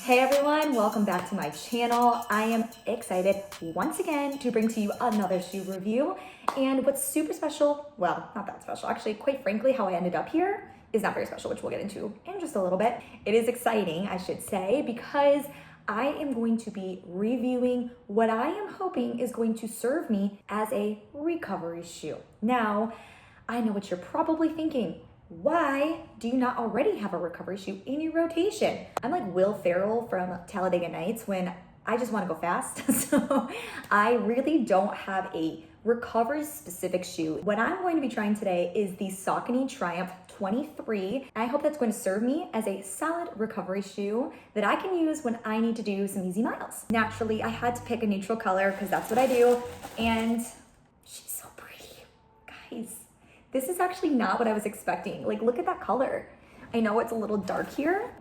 Hey everyone, welcome back to my channel. I am excited once again to bring to you another shoe review. And what's super special, well, not that special, actually, quite frankly, how I ended up here is not very special, which we'll get into in just a little bit. It is exciting, I should say, because I am going to be reviewing what I am hoping is going to serve me as a recovery shoe. Now, I know what you're probably thinking. Why do you not already have a recovery shoe in your rotation? I'm like Will Ferrell from Talladega Nights when I just want to go fast. So I really don't have a recovery specific shoe. What I'm going to be trying today is the Saucony Triumph 23. I hope that's going to serve me as a solid recovery shoe that I can use when I need to do some easy miles. Naturally, I had to pick a neutral color because that's what I do. And she's so pretty, guys. This is actually not what I was expecting. Like, look at that color. I know it's a little dark here.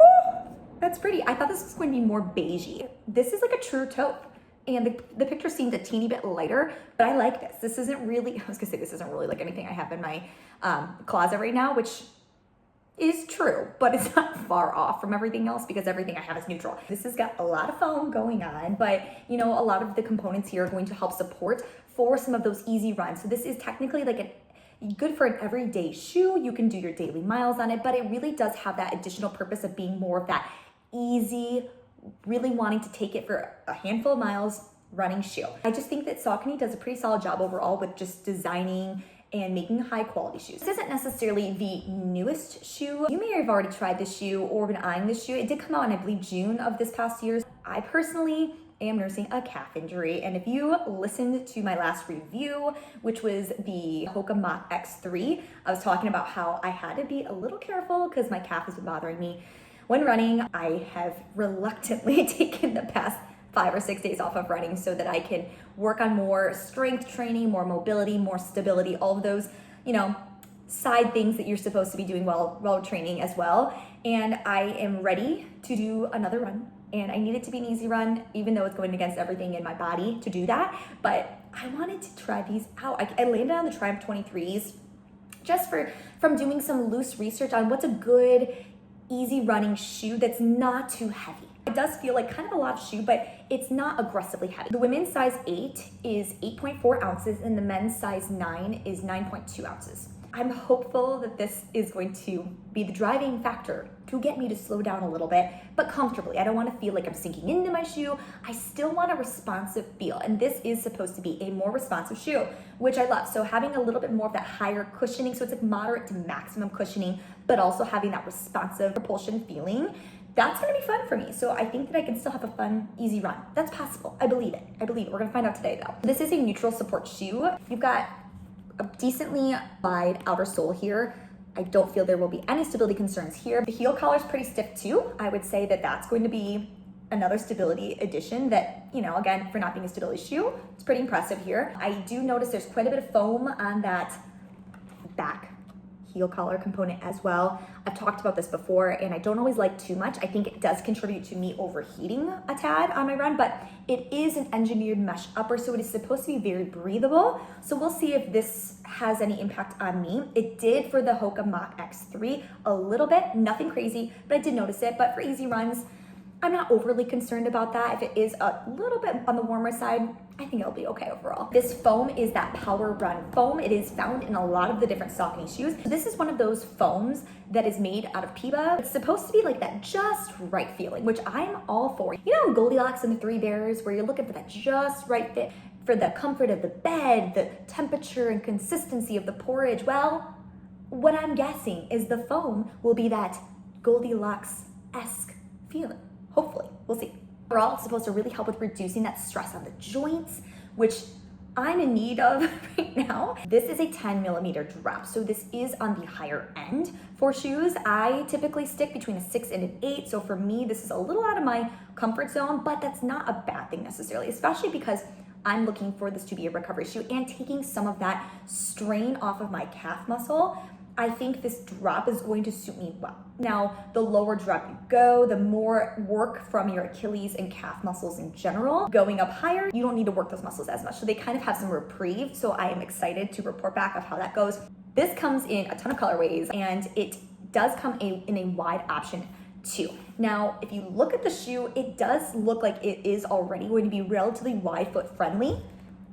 Oh, that's pretty. I thought this was going to be more beigey. This is like a true taupe. And the picture seemed a teeny bit lighter, but I like this. This isn't really, I was gonna say this isn't really like anything I have in my closet right now, which is true, but it's not far off from everything else because everything I have is neutral. This has got a lot of foam going on, but you know, a lot of the components here are going to help support for some of those easy runs. So this is technically like good for an everyday shoe. You can do your daily miles on it, but it really does have that additional purpose of being more of that easy, really wanting to take it for a handful of miles running shoe. I just think that Saucony does a pretty solid job overall with just designing and making high quality shoes. This isn't necessarily the newest shoe. You may have already tried this shoe or been eyeing this shoe. It did come out in, I believe, June of this past year. I personally am nursing a calf injury. And if you listened to my last review, which was the Hoka Mach X3, I was talking about how I had to be a little careful because my calf has been bothering me when running. I have reluctantly taken the past 5 or 6 days off of running so that I can work on more strength training, more mobility, more stability, all of those, you know, side things that you're supposed to be doing while training as well. And I am ready to do another run. And I need it to be an easy run, even though it's going against everything in my body to do that. But I wanted to try these out. I landed on the Triumph 23s just from doing some loose research on what's a good, easy running shoe that's not too heavy. It does feel like kind of a lot of shoe, but it's not aggressively heavy. The women's size 8 is 8.4 ounces and the men's size 9 is 9.2 ounces. I'm hopeful that this is going to be the driving factor to get me to slow down a little bit, but comfortably. I don't want to feel like I'm sinking into my shoe. I still want a responsive feel, and this is supposed to be a more responsive shoe, which I love. So having a little bit more of that higher cushioning, so it's like moderate to maximum cushioning, but also having that responsive propulsion feeling, that's gonna be fun for me. So I think that I can still have a fun, easy run. That's possible. I believe it. I believe it. We're gonna find out today though. This is a neutral support shoe. You've got a decently wide outer sole here. I don't feel there will be any stability concerns here. The heel collar is pretty stiff too. I would say that that's going to be another stability addition that, you know, again, for not being a stability shoe, it's pretty impressive here. I do notice there's quite a bit of foam on that back heel collar component as well. I've talked about this before and I don't always like too much. I think it does contribute to me overheating a tad on my run, but it is an engineered mesh upper, so it is supposed to be very breathable. So we'll see if this has any impact on me. It did for the Hoka Mach X3 a little bit, nothing crazy, but I did notice it. But for easy runs, I'm not overly concerned about that. If it is a little bit on the warmer side, I think it'll be okay overall. This foam is that power run foam. It is found in a lot of the different Saucony shoes. This is one of those foams that is made out of PEBA. It's supposed to be like that just right feeling, which I'm all for. You know Goldilocks and the Three Bears, where you're looking for that just right fit for the comfort of the bed, the temperature and consistency of the porridge. Well, what I'm guessing is the foam will be that Goldilocks-esque feeling. Hopefully, we'll see. Overall, it's supposed to really help with reducing that stress on the joints, which I'm in need of right now. This is a 10 millimeter drop, so this is on the higher end for shoes. I typically stick between a 6 and an 8, so for me, this is a little out of my comfort zone, but that's not a bad thing necessarily, especially because I'm looking for this to be a recovery shoe and taking some of that strain off of my calf muscle. I think this drop is going to suit me well. Now, the lower drop you go, the more work from your Achilles and calf muscles in general. Going up higher, you don't need to work those muscles as much. So they kind of have some reprieve. So I am excited to report back of how that goes. This comes in a ton of colorways and it does come in a wide option 2. Now, if you look at the shoe, it does look like it is already going to be relatively wide foot friendly.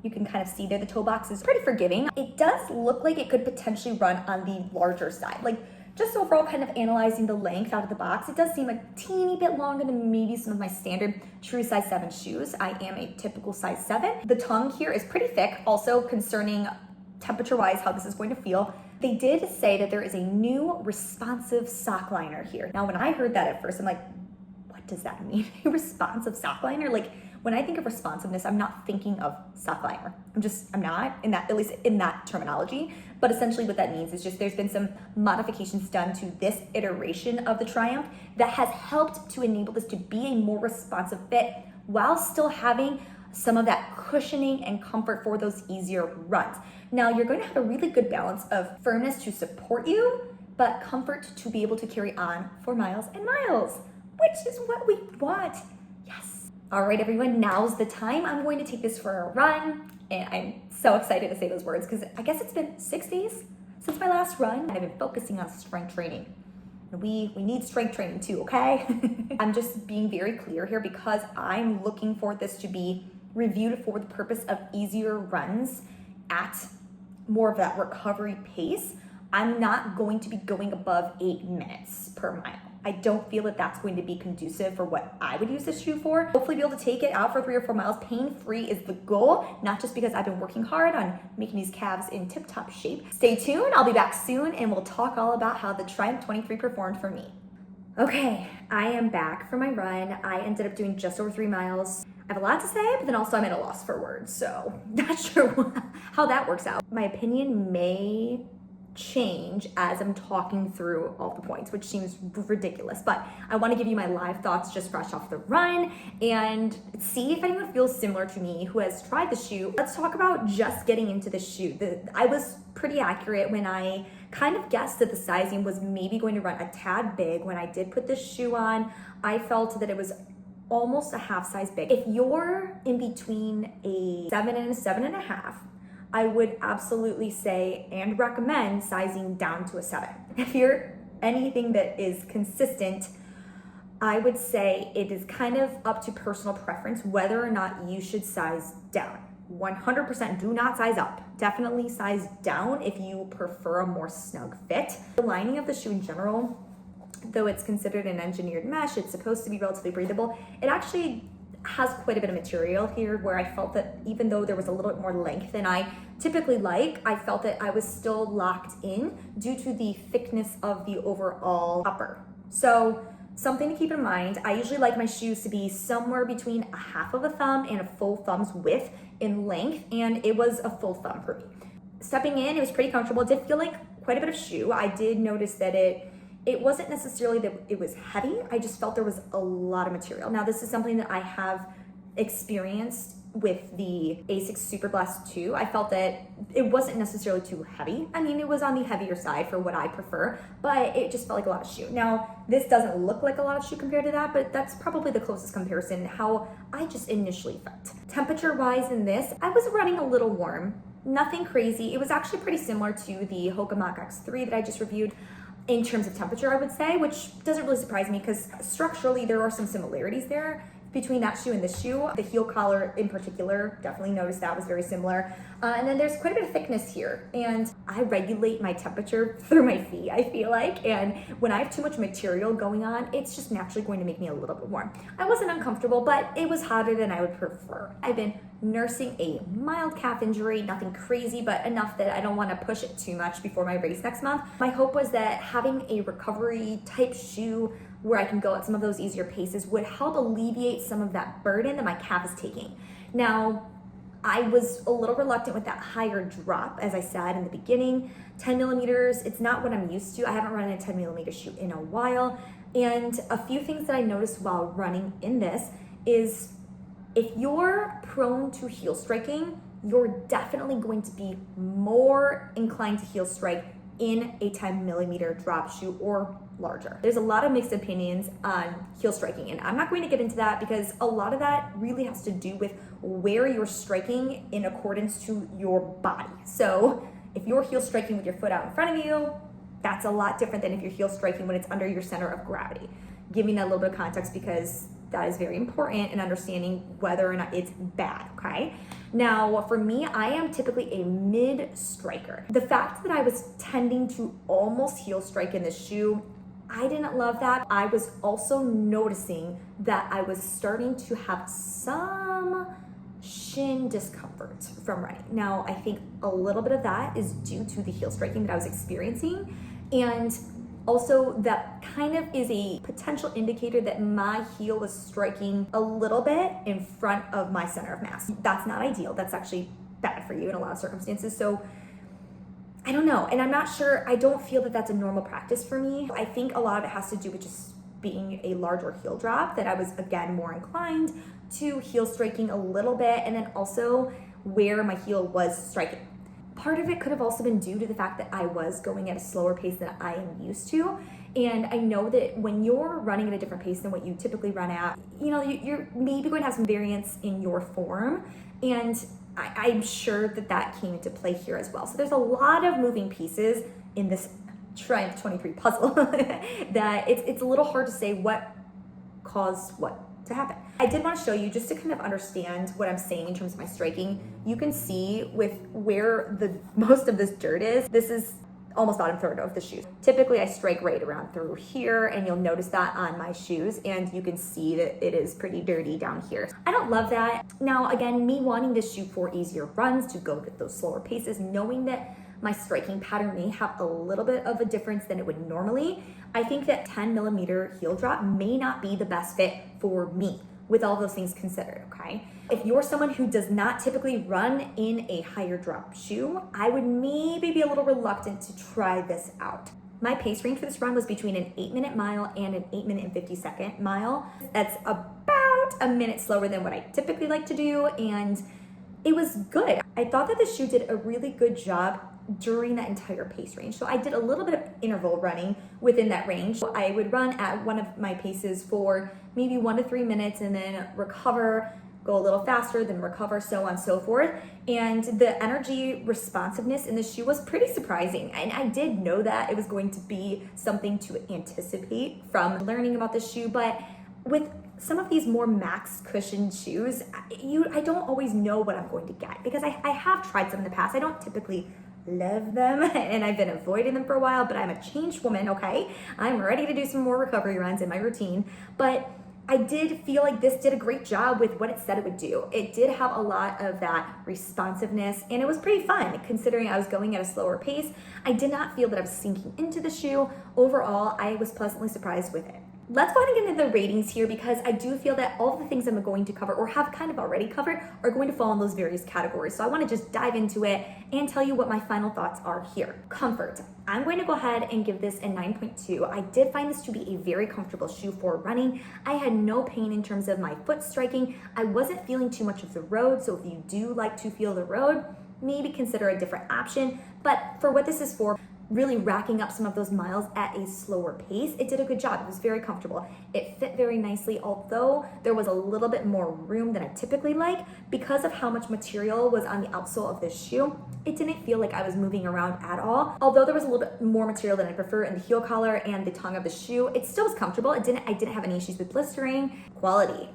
You can kind of see there the toe box is pretty forgiving. It does look like it could potentially run on the larger side. Like, just overall kind of analyzing the length out of the box, it does seem a teeny bit longer than maybe some of my standard true size 7 shoes. I am a typical size 7. The tongue here is pretty thick. Also concerning temperature-wise how this is going to feel. They did say that there is a new responsive sock liner here. Now, when I heard that at first, I'm like, what does that mean? A responsive sock liner? Like, when I think of responsiveness, I'm not thinking of sock liner. I'm not in that, at least in that terminology. But essentially what that means is just there's been some modifications done to this iteration of the Triumph that has helped to enable this to be a more responsive fit while still having some of that cushioning and comfort for those easier runs. Now, you're going to have a really good balance of firmness to support you, but comfort to be able to carry on for miles and miles, which is what we want. Yes. All right, everyone, now's the time. I'm going to take this for a run, and I'm so excited to say those words because I guess it's been 6 days since my last run, and I've been focusing on strength training. And we need strength training too, okay? I'm just being very clear here because I'm looking for this to be reviewed for the purpose of easier runs at more of that recovery pace. I'm not going to be going above 8 minutes per mile. I don't feel that that's going to be conducive for what I would use this shoe for. Hopefully be able to take it out for 3 or 4 miles. Pain-free is the goal, not just because I've been working hard on making these calves in tip-top shape. Stay tuned, I'll be back soon and we'll talk all about how the Triumph 23 performed for me. Okay, I am back from my run. I ended up doing just over 3 miles. I have a lot to say, but then also I'm at a loss for words, so not sure how that works out. My opinion may change as I'm talking through all the points, which seems ridiculous, but I want to give you my live thoughts just fresh off the run and see if anyone feels similar to me who has tried the shoe. Let's talk about just getting into the shoe. I was pretty accurate when I kind of guessed that the sizing was maybe going to run a tad big. When I did put this shoe on, I felt that it was almost a half size big. If you're in between a 7 and a 7.5, I would absolutely say and recommend sizing down to a 7. If you're anything that is consistent, I would say it is kind of up to personal preference whether or not you should size down. 100% do not size up. Definitely size down if you prefer a more snug fit. The lining of the shoe in general, though it's considered an engineered mesh, it's supposed to be relatively breathable. It actually has quite a bit of material here where I felt that even though there was a little bit more length than I typically like, I felt that I was still locked in due to the thickness of the overall upper. So something to keep in mind, I usually like my shoes to be somewhere between a half of a thumb and a full thumb's width in length, and it was a full thumb for me. Stepping in, it was pretty comfortable. It did feel like quite a bit of shoe. I did notice that it wasn't necessarily that it was heavy, I just felt there was a lot of material. Now, this is something that I have experienced with the Asics Superblast 2. I felt that it wasn't necessarily too heavy. I mean, it was on the heavier side for what I prefer, but it just felt like a lot of shoe. Now, this doesn't look like a lot of shoe compared to that, but that's probably the closest comparison, how I just initially felt. Temperature-wise in this, I was running a little warm, nothing crazy. It was actually pretty similar to the Hoka Mach X3 that I just reviewed in terms of temperature, I would say, which doesn't really surprise me because structurally there are some similarities there between that shoe and this shoe. The heel collar in particular, definitely noticed that was very similar. And then there's quite a bit of thickness here. And I regulate my temperature through my feet, I feel like. And when I have too much material going on, it's just naturally going to make me a little bit warm. I wasn't uncomfortable, but it was hotter than I would prefer. I've been nursing a mild calf injury, nothing crazy, but enough that I don't want to push it too much before my race next month. My hope was that having a recovery type shoe where I can go at some of those easier paces would help alleviate some of that burden that my calf is taking. Now, I was a little reluctant with that higher drop, as I said in the beginning. 10 millimeters, it's not what I'm used to. I haven't run a 10 millimeter shoe in a while. And a few things that I noticed while running in this is if you're prone to heel striking, you're definitely going to be more inclined to heel strike in a 10 millimeter drop shoe or larger. There's a lot of mixed opinions on heel striking, and I'm not going to get into that because a lot of that really has to do with where you're striking in accordance to your body. So if you're heel striking with your foot out in front of you, that's a lot different than if you're heel striking when it's under your center of gravity. giving that little bit of context because that is very important in understanding whether or not it's bad, okay? Now, for me, I am typically a mid striker. The fact that I was tending to almost heel strike in this shoe, I didn't love that. I was also noticing that I was starting to have some shin discomfort from running. Now, I think a little bit of that is due to the heel striking that I was experiencing, and also that kind of is a potential indicator that my heel was striking a little bit in front of my center of mass. That's not ideal. That's actually bad for you in a lot of circumstances. So I don't know. And I'm not sure, I don't feel that that's a normal practice for me. I think a lot of it has to do with just being a larger heel drop, that I was, again, more inclined to heel striking a little bit, and then also where my heel was striking. Part of it could have also been due to the fact that I was going at a slower pace than I am used to. And I know that when you're running at a different pace than what you typically run at, you know, you're maybe going to have some variance in your form. And I'm sure that that came into play here as well. So there's a lot of moving pieces in this Triumph 23 puzzle that it's a little hard to say what caused what to happen. I did want to show you just to kind of understand what I'm saying in terms of my striking. You can see with where the most of this dirt is, this is almost bottom third of the shoes. Typically I strike right around through here, and you'll notice that on my shoes, and you can see that it is pretty dirty down here. I don't love that. Now again, me wanting this shoe for easier runs, to go with those slower paces, knowing that my striking pattern may have a little bit of a difference than it would normally, I think that 10 millimeter heel drop may not be the best fit for me with all those things considered, okay? If you're someone who does not typically run in a higher drop shoe, I would maybe be a little reluctant to try this out. My pace range for this run was between an 8-minute mile and an 8-minute and 50-second mile. That's about a minute slower than what I typically like to do, and it was good. I thought that the shoe did a really good job during that entire pace range. So I did a little bit of interval running within that range. I would run at one of my paces for maybe 1 to 3 minutes and then recover, go a little faster, then recover, so on and so forth. And the energy responsiveness in the shoe was pretty surprising. And I did know that it was going to be something to anticipate from learning about the shoe, but with some of these more max cushion shoes, I don't always know what I'm going to get, because I have tried some in the past. I don't typically love them, and I've been avoiding them for a while, but I'm a changed woman, okay? I'm ready to do some more recovery runs in my routine, but I did feel like this did a great job with what it said it would do. It did have a lot of that responsiveness, and it was pretty fun considering I was going at a slower pace. I did not feel that I was sinking into the shoe. Overall, I was pleasantly surprised with it. Let's go ahead and get into the ratings here, because I do feel that all of the things I'm going to cover, or have kind of already covered, are going to fall in those various categories. So I want to just dive into it and tell you what my final thoughts are here. Comfort. I'm going to go ahead and give this a 9.2. I did find this to be a very comfortable shoe for running. I had no pain in terms of my foot striking. I wasn't feeling too much of the road, so if you do like to feel the road, maybe consider a different option. But for what this is for, really racking up some of those miles at a slower pace, it did a good job. It was very comfortable. It fit very nicely, although there was a little bit more room than I typically like. Because of how much material was on the outsole of this shoe, it didn't feel like I was moving around at all. Although there was a little bit more material than I prefer in the heel collar and the tongue of the shoe, it still was comfortable. I didn't have any issues with blistering. Quality.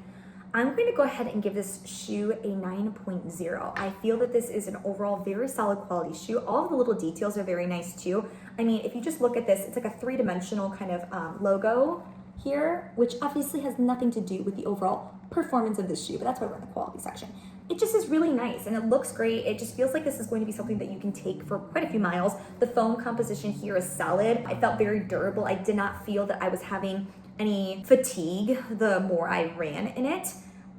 I'm going to go ahead and give this shoe a 9.0. I feel that this is an overall very solid quality shoe. All of the little details are very nice too. I mean, if you just look at this, it's like a three-dimensional kind of logo here, which obviously has nothing to do with the overall performance of this shoe, but that's why we're in the quality section. It just is really nice and it looks great. It just feels like this is going to be something that you can take for quite a few miles. The foam composition here is solid. I felt very durable. I did not feel that I was having any fatigue the more I ran in it.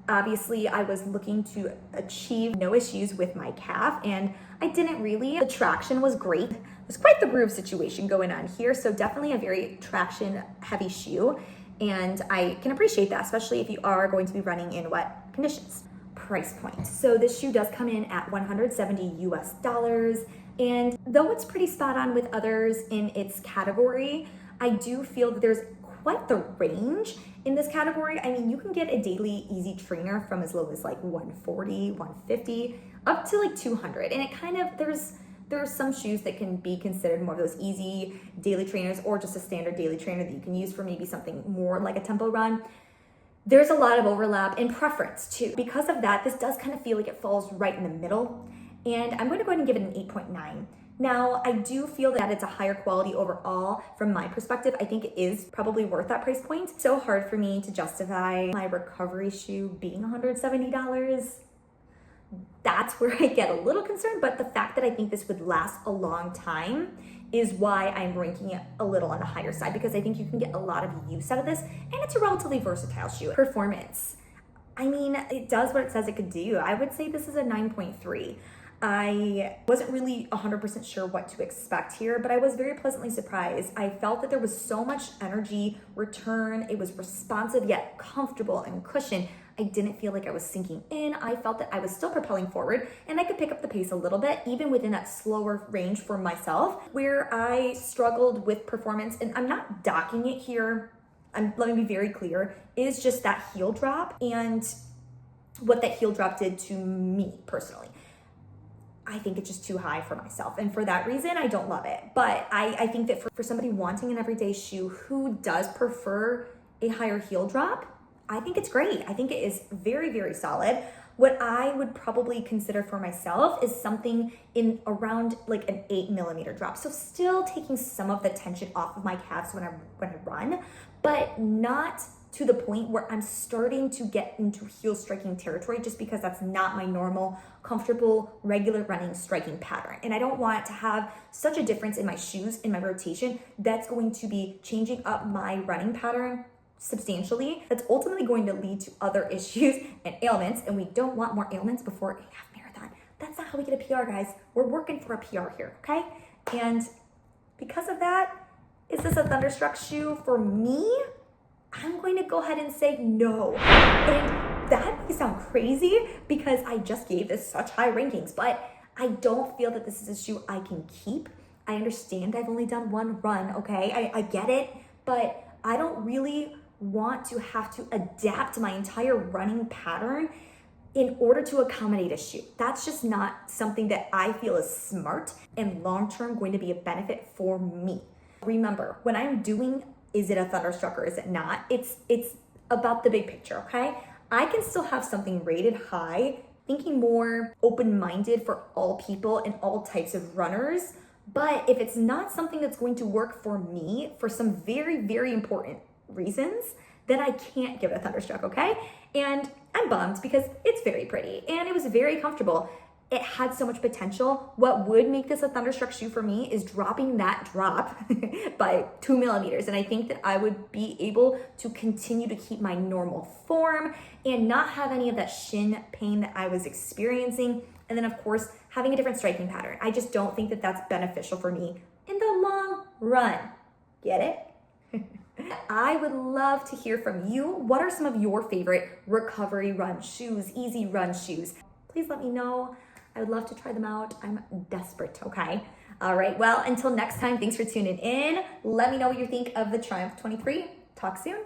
Obviously, I was looking to achieve no issues with my calf, and I didn't really. The traction was great. There's quite the groove situation going on here, so definitely a very traction-heavy shoe, and I can appreciate that, especially if you are going to be running in wet conditions. Price point. So this shoe does come in at $170 US, and though it's pretty spot on with others in its category, I do feel that there's quite the range in this category. I mean, you can get a daily easy trainer from as low as like 140, 150, up to like 200. And it kind of, there's there are some shoes that can be considered more of those easy daily trainers or just a standard daily trainer that you can use for maybe something more like a tempo run. There's a lot of overlap in preference too. Because of that, this does kind of feel like it falls right in the middle. And I'm going to go ahead and give it an 8.9. Now, I do feel that it's a higher quality overall from my perspective. I think it is probably worth that price point. It's so hard for me to justify my recovery shoe being $170. That's where I get a little concerned, but the fact that I think this would last a long time is why I'm ranking it a little on the higher side, because I think you can get a lot of use out of this, and it's a relatively versatile shoe. Performance. I mean, it does what it says it could do. I would say this is a 9.3. I wasn't really 100% sure what to expect here, but I was very pleasantly surprised. I felt that there was so much energy return. It was responsive yet comfortable and cushioned. I didn't feel like I was sinking in. I felt that I was still propelling forward and I could pick up the pace a little bit, even within that slower range for myself, where I struggled with performance. And I'm not docking it here. Let me be very clear, is just that heel drop and what that heel drop did to me personally. I think it's just too high for myself. And for that reason, I don't love it. But I think that for somebody wanting an everyday shoe who does prefer a higher heel drop, I think it's great. I think it is very, very solid. What I would probably consider for myself is something in around like an 8mm drop. So still taking some of the tension off of my calves when I run, but not to the point where I'm starting to get into heel striking territory, just because that's not my normal, comfortable, regular running striking pattern. And I don't want to have such a difference in my shoes, in my rotation, that's going to be changing up my running pattern substantially. That's ultimately going to lead to other issues and ailments, and we don't want more ailments before a half marathon. That's not how we get a PR, guys. We're working for a PR here, okay? And because of that, is this a Thunderstruck shoe for me? I'm going to go ahead and say no. And that may sound crazy because I just gave this such high rankings, but I don't feel that this is a shoe I can keep. I understand I've only done one run, okay? I get it, but I don't really want to have to adapt my entire running pattern in order to accommodate a shoe. That's just not something that I feel is smart and long-term going to be a benefit for me. Remember, when I'm doing, is it a Thunderstruck or is it not? It's about the big picture, okay? I can still have something rated high, thinking more open-minded for all people and all types of runners. But if it's not something that's going to work for me for some very, very important reasons, then I can't give it a Thunderstruck, okay? And I'm bummed because it's very pretty and it was very comfortable. It had so much potential. What would make this a Thunderstruck shoe for me is dropping that drop by 2mm. And I think that I would be able to continue to keep my normal form and not have any of that shin pain that I was experiencing. And then of course, having a different striking pattern. I just don't think that that's beneficial for me in the long run. Get it? I would love to hear from you. What are some of your favorite recovery run shoes, easy run shoes? Please let me know. I would love to try them out. I'm desperate, okay? All right, well, until next time, thanks for tuning in. Let me know what you think of the Triumph 23. Talk soon.